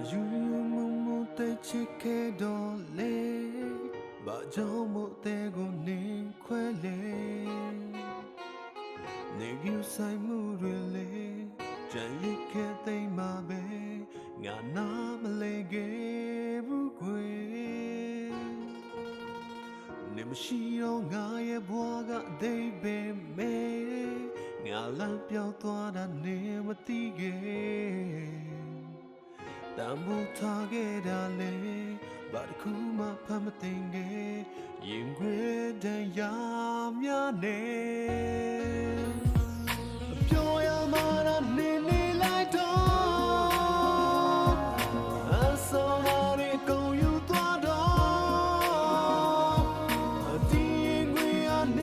ယူမှုမှုတဲ့ချစ်ခဲ့တော့လေဘာကြောင့်မို့တဲ့ကိုနေခွဲလေနေယူဆိုင်မှုတွေလေကြံရစ်ခဲ့သိမ်းမှာပဲငါနာမလဲခဲ့ဘူးကွယ်နေမရှိတော့ငါရဲ့ဘဝကအသေးပဲမဲငါလမ်းပြောင်းသွားတာနေမသိခဲ့တမ်းဖို့ထားခဲ့တာလေဘာတစ်ခုမှဖတ်မသိခဲ့ရင်ခွေတန်ရများနေ